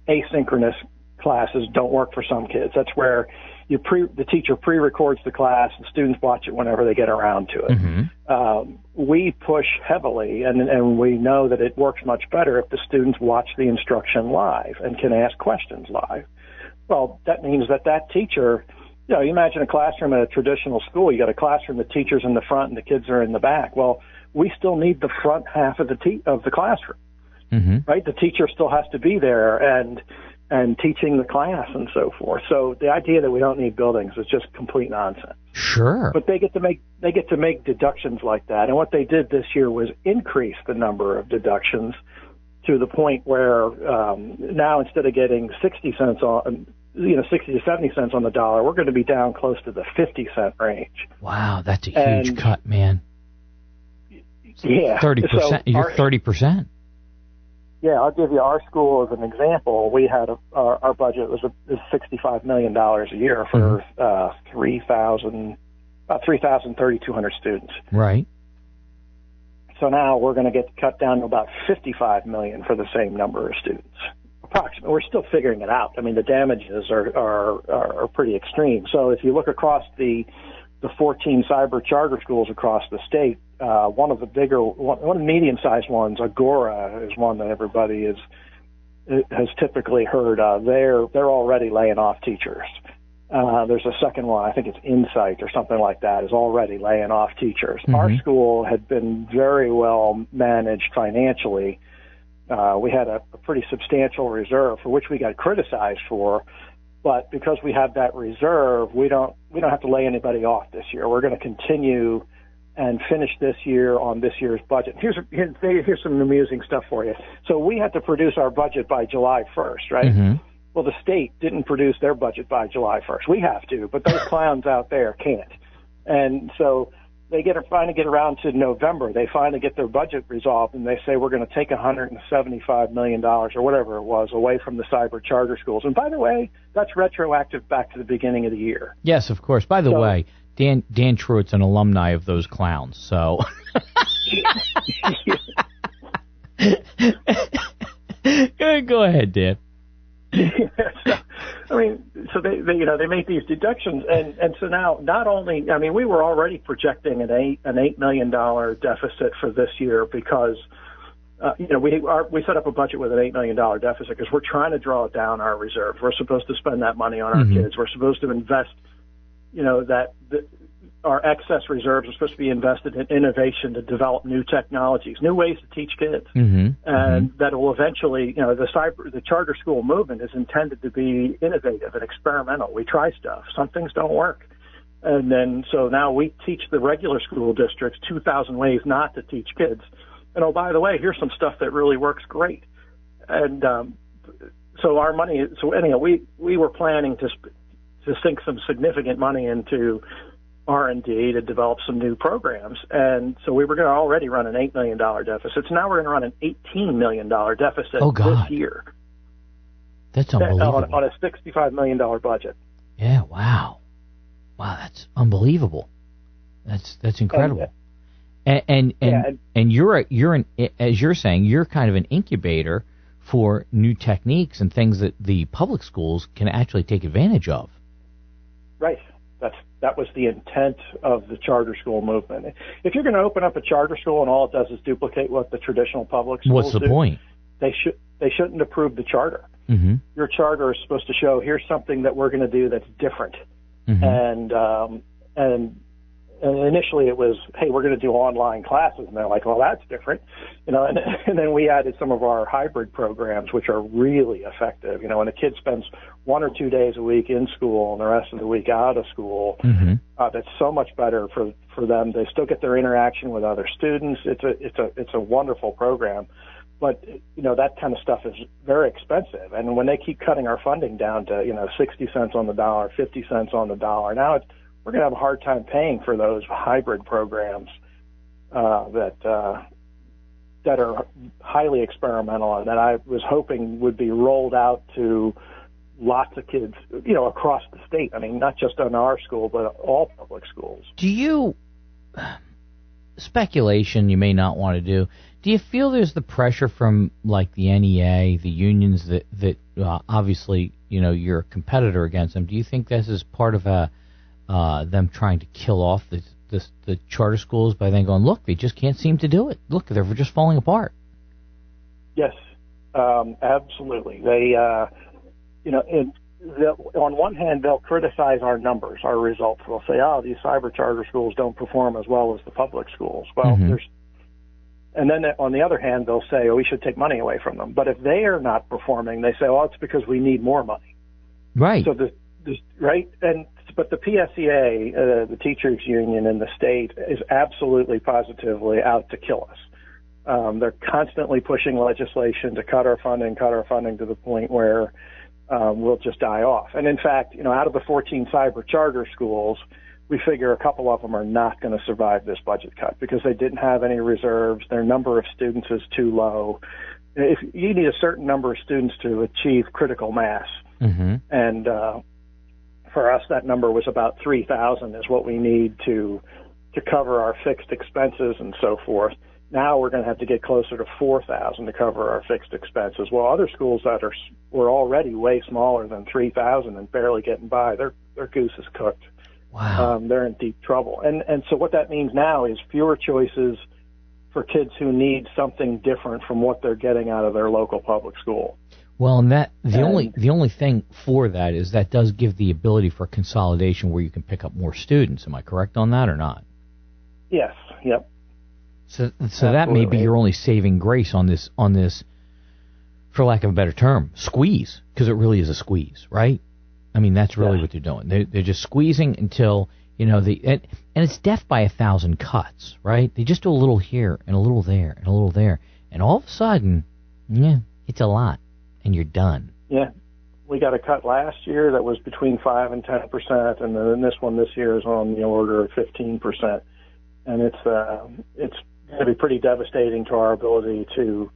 asynchronous classes don't work for some kids. That's where the teacher pre-records the class and students watch it whenever they get around to it.
Mm-hmm.
We push heavily, and we know that it works much better if the students watch the instruction live and can ask questions live. Well, that means that teacher, you imagine a classroom at a traditional school. You got a classroom, the teacher's in the front and the kids are in the back. Well, we still need the front half of the classroom,
mm-hmm.
right? The teacher still has to be there and teaching the class and so forth. So the idea that we don't need buildings is just complete nonsense.
Sure.
But they get to make deductions like that. And what they did this year was increase the number of deductions to the point where now instead of getting 60 cents on 60 to 70 cents on the dollar, we're going to be down close to the 50-cent range.
Wow, that's a huge cut, man.
Yeah.
30%. So you're 30%.
Yeah, I'll give you our school as an example. We had our budget was $65 million a year for about 3,200 students.
Right.
So now we're going to get cut down to about $55 million for the same number of students. Approximately. We're still figuring it out. I mean, the damages are pretty extreme. So if you look across the 14 cyber charter schools across the state, one of the medium-sized ones, Agora, is one that everybody has typically heard of. They're already laying off teachers. There's a second one, I think it's Insight or something like that, is already laying off teachers. Mm-hmm. Our school had been very well managed financially. We had a pretty substantial reserve for which we got criticized for, but because we have that reserve, we don't have to lay anybody off this year. We're going to continue and finish this year on this year's budget. Here's some amusing stuff for you. So we had to produce our budget by July 1st, right?
Mm-hmm.
Well, the state didn't produce their budget by July 1st. We have to, but those clowns out there can't. And so they finally get around to November. They finally get their budget resolved, and they say we're going to take $175 million or whatever it was away from the cyber charter schools. And by the way, that's retroactive back to the beginning of the year.
Yes, of course. By the way, Dan Truitt's an alumni of those clowns, so. Go ahead, Dan.
So they make these deductions, and so now not only, we were already projecting an $8 million deficit for this year because we set up a budget with an $8 million deficit because we're trying to draw down our reserves. We're supposed to spend that money on our
mm-hmm.
kids. We're supposed to invest, our excess reserves are supposed to be invested in innovation to develop new technologies, new ways to teach kids.
Mm-hmm.
And that will eventually, the charter school movement is intended to be innovative and experimental. We try stuff. Some things don't work. And then, so now we teach the regular school districts 2,000 ways not to teach kids. And oh, by the way, here's some stuff that really works great. And so our money, we were planning to sink some significant money into R&D to develop some new programs. And so we were going to already run an $8 million deficit. So now we're going to run an $18 million deficit this year.
That's unbelievable.
On a $65 million budget.
Yeah, wow. Wow, that's unbelievable. That's incredible. And you're as you're saying, you're kind of an incubator for new techniques and things that the public schools can actually take advantage of.
Right. That was the intent of the charter school movement. If you're going to open up a charter school and all it does is duplicate what the traditional public schools
what's the point?
They shouldn't approve the charter.
Mm-hmm.
Your charter is supposed to show here's something that we're going to do that's different.
Mm-hmm.
And initially it was, hey, we're going to do online classes, and they're like, well, that's different, and then we added some of our hybrid programs, which are really effective. When a kid spends 1 or 2 days a week in school and the rest of the week out of school, that's so much better for them. They still get their interaction with other students. It's a wonderful program. But, that kind of stuff is very expensive. And when they keep cutting our funding down to, 60 cents on the dollar, 50 cents on the dollar, now we're going to have a hard time paying for those hybrid programs that are highly experimental and that I was hoping would be rolled out to lots of kids, across the state. I mean, not just on our school, but all public schools.
Do you, speculation you may not want to do you feel there's the pressure from like the NEA, the unions that obviously, you're a competitor against them? Do you think this is part of them trying to kill off the charter schools by then going, look, they just can't seem to do it. Look, they're just falling apart.
Yes, absolutely. They, on one hand, they'll criticize our numbers, our results. They'll say, these cyber charter schools don't perform as well as the public schools. Well, and then on the other hand, they'll say, we should take money away from them. But if they are not performing, they say, it's because we need more money.
Right.
So right? But the PSEA, the teachers union in the state, is absolutely positively out to kill us. They're constantly pushing legislation to cut our funding to the point where we'll just die off. And in fact, out of the 14 cyber charter schools, we figure a couple of them are not going to survive this budget cut because they didn't have any reserves. Their number of students is too low. If you need a certain number of students to achieve critical mass, and for us, that number was about 3,000 is what we need to cover our fixed expenses and so forth. Now we're going to have to get closer to 4,000 to cover our fixed expenses. Well, other schools that were already way smaller than 3,000 and barely getting by, their goose is cooked.
Wow.
They're in deep trouble. And so what that means now is fewer choices for kids who need something different from what they're getting out of their local public school.
Well, and the only thing for that is that does give the ability for consolidation where you can pick up more students. Am I correct on that or not?
Yes. Yep.
So that may be your only saving grace on this, for lack of a better term, squeeze, because it really is a squeeze, right? I mean, that's really what they're doing. They're just squeezing until, and it's death by 1,000 cuts, right? They just do a little here and a little there and a little there. And all of a sudden, it's a lot. And you're done. Yeah.
We got a cut last year that was between 5 and 10%, and then this one this year is on the order of 15%. And it's going to be pretty devastating to our ability to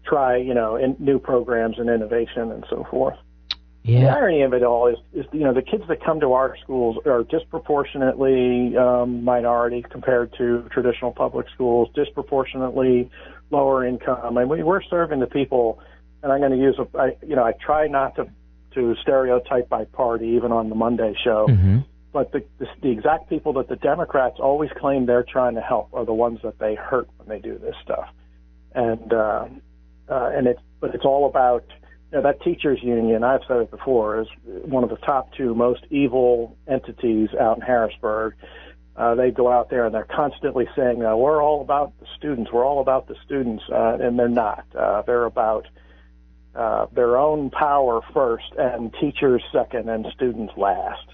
try, in new programs and innovation and so forth.
Yeah.
The irony of it all is the kids that come to our schools are disproportionately minority compared to traditional public schools, disproportionately lower income. I mean, we're serving the people. And I'm going to use I try not to stereotype by party, even on the Monday show. But the exact people that the Democrats always claim they're trying to help are the ones that they hurt when they do this stuff. But it's all about that teachers union. I've said it before, is one of the top 2 most evil entities out in Harrisburg. They go out there and they're constantly saying we're all about the students. We're all about the students, and they're not. They're about their own power first, and teachers second, and students last.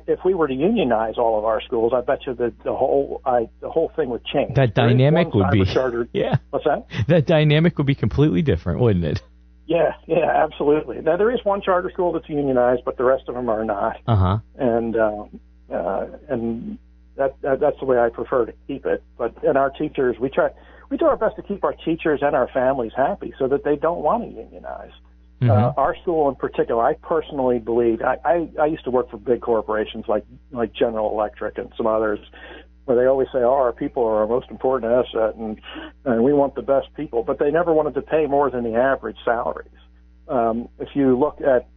If we were to unionize all of our schools, I bet you that the whole thing would change.
That dynamic would be
What's that?
That dynamic would be completely different, wouldn't it?
Yeah, absolutely. Now, there is one charter school that's unionized, but the rest of them are not.
Uh-huh.
And that's the way I prefer to keep it. And our teachers, we do our best to keep our teachers and our families happy so that they don't want to unionize. Mm-hmm. Our school in particular, I personally believe, I used to work for big corporations like General Electric and some others, where they always say, our people are our most important asset, and we want the best people, but they never wanted to pay more than the average salaries. If you look at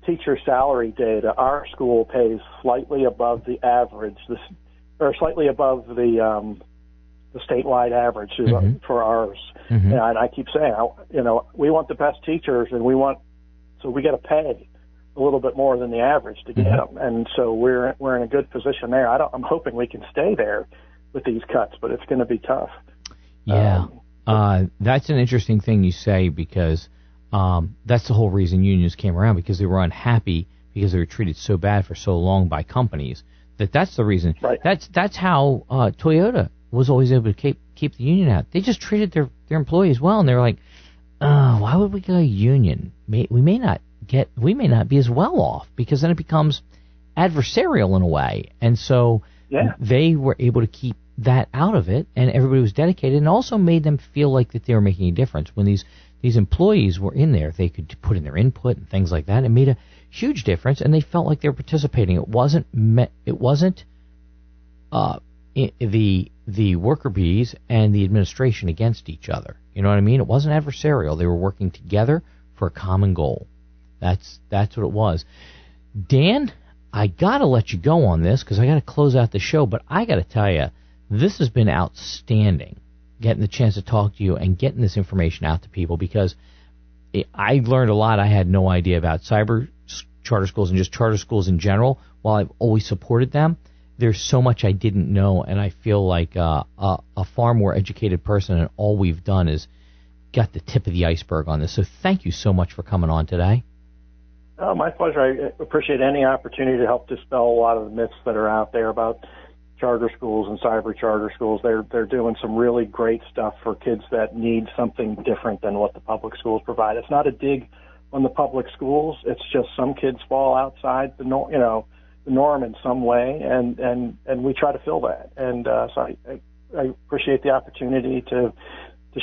teacher salary data, our school pays slightly above the average, or slightly above the statewide average mm-hmm. for ours. Mm-hmm. And I keep saying, we want the best teachers, and so we got to pay a little bit more than the average to get mm-hmm. them. And so we're in a good position there. I'm hoping we can stay there with these cuts, but it's going to be tough.
Yeah. That's an interesting thing you say, because that's the whole reason unions came around, because they were unhappy because they were treated so bad for so long by companies. That's the reason.
Right.
That's how Toyota was always able to keep the union out. They just treated their employees well, and they were like, why would we go union? We may not be as well off, because then it becomes adversarial in a way. And so they were able to keep that out of it, and everybody was dedicated, and also made them feel like that they were making a difference. When these employees were in there, they could put in their input and things like that. It made a huge difference, and they felt like they were participating. It wasn't the worker bees and the administration against each other. You know what I mean? It wasn't adversarial. They were working together for a common goal. That's what it was. Dan, I got to let you go on this because I got to close out the show, but I got to tell you, this has been outstanding, getting the chance to talk to you and getting this information out to people, because I learned a lot I had no idea about cyber charter schools and just charter schools in general. While I've always supported them, there's so much I didn't know, and I feel like a far more educated person, and all we've done is got the tip of the iceberg on this. So thank you so much for coming on today.
Oh, my pleasure. I appreciate any opportunity to help dispel a lot of the myths that are out there about charter schools and cyber charter schools. They're doing some really great stuff for kids that need something different than what the public schools provide. It's not a dig on the public schools. It's just some kids fall outside the norm in some way, and we try to fill that. And so I appreciate the opportunity to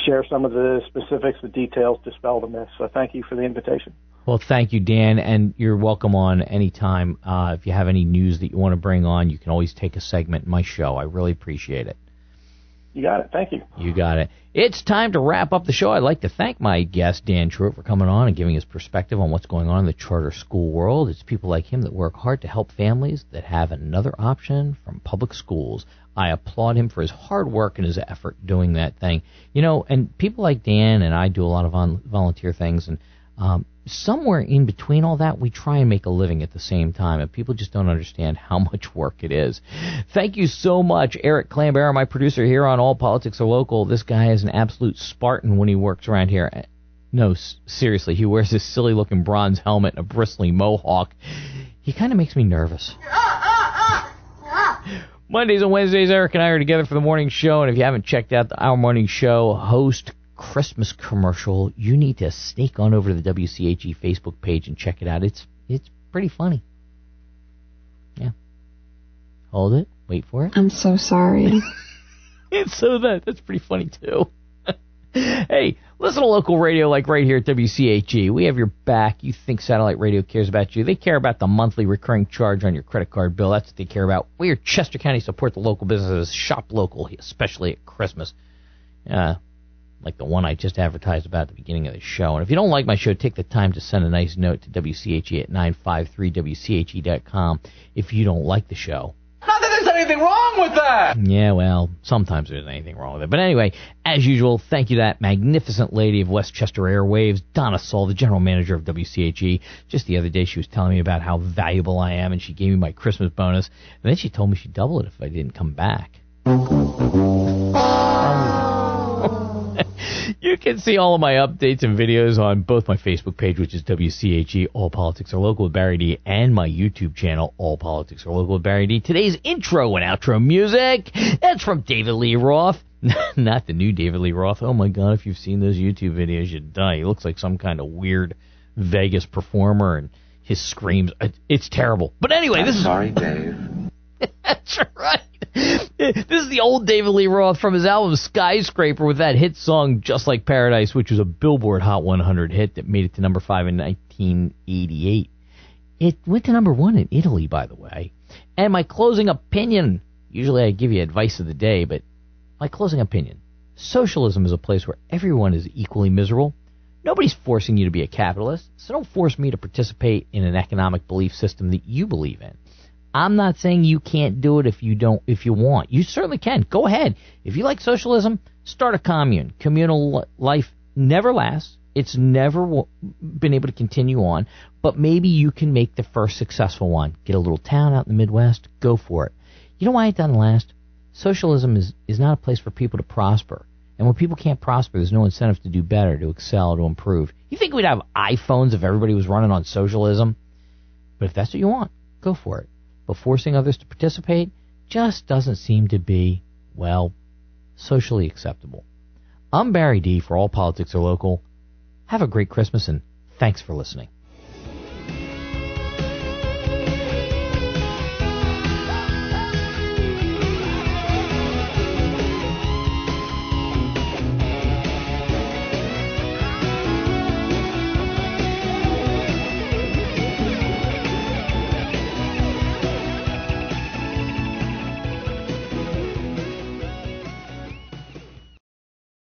share some of the specifics, the details, dispel the myths. So thank you for the invitation.
Well, thank you, Dan, and you're welcome on anytime. If you have any news that you want to bring on, you can always take a segment in my show. I really appreciate it.
You got it. Thank you.
You got it. It's time to wrap up the show. I'd like to thank my guest, Dan Truitt, for coming on and giving his perspective on what's going on in the charter school world. It's people like him that work hard to help families that have another option from public schools. I applaud him for his hard work and his effort doing that thing. And people like Dan and I do a lot of volunteer things, and somewhere in between all that, we try and make a living at the same time, and people just don't understand how much work it is. Thank you so much, Eric Clambera, my producer here on All Politics Are Local. This guy is an absolute Spartan when he works around here. No, seriously, he wears this silly-looking bronze helmet and a bristly mohawk. He kind of makes me nervous. Mondays and Wednesdays, Eric and I are together for the morning show, and if you haven't checked out Our Morning Show host Christmas commercial, you need to sneak on over to the WCHE Facebook page and check it out. It's pretty funny. Yeah. Hold it. Wait for it.
I'm so sorry.
That's pretty funny too. Hey, listen to local radio like right here at WCHE. We have your back. You think satellite radio cares about you. They care about the monthly recurring charge on your credit card bill. That's what they care about. We are Chester County, support the local businesses, shop local, especially at Christmas. Like the one I just advertised about at the beginning of the show. And if you don't like my show, take the time to send a nice note to WCHE at 953WCHE.com if you don't like the show.
Not that there's anything wrong with that!
Yeah, well, sometimes there's anything wrong with it. But anyway, as usual, thank you to that magnificent lady of Westchester Airwaves, Donna Saul, the general manager of WCHE. Just the other day, she was telling me about how valuable I am, and she gave me my Christmas bonus. And then she told me she'd double it if I didn't come back. You You can see all of my updates and videos on both my Facebook page, which is WCHE, All Politics Are Local with Barry D, and my YouTube channel, All Politics Are Local with Barry D. Today's intro and outro music, that's from David Lee Roth. Not the new David Lee Roth. Oh, my God, if you've seen those YouTube videos, you'd die. He looks like some kind of weird Vegas performer, and his screams, it's terrible. But anyway, this is...
Sorry, Dave.
That's right. This is the old David Lee Roth from his album Skyscraper with that hit song Just Like Paradise, which was a Billboard Hot 100 hit that made it to number 5 in 1988. It went to number 1 in Italy, by the way. And my closing opinion, usually I give you advice of the day, but my closing opinion, socialism is a place where everyone is equally miserable. Nobody's forcing you to be a capitalist, so don't force me to participate in an economic belief system that you believe in. I'm not saying you can't do it if you want. You certainly can. Go ahead. If you like socialism, start a commune. Communal life never lasts. It's never been able to continue on, but maybe you can make the first successful one. Get a little town out in the Midwest. Go for it. You know why it doesn't last? Socialism is not a place for people to prosper. And when people can't prosper, there's no incentive to do better, to excel, to improve. You think we'd have iPhones if everybody was running on socialism? But if that's what you want, go for it. But forcing others to participate just doesn't seem to be, well, socially acceptable. I'm Barry D. for All Politics Are Local. Have a great Christmas, and thanks for listening.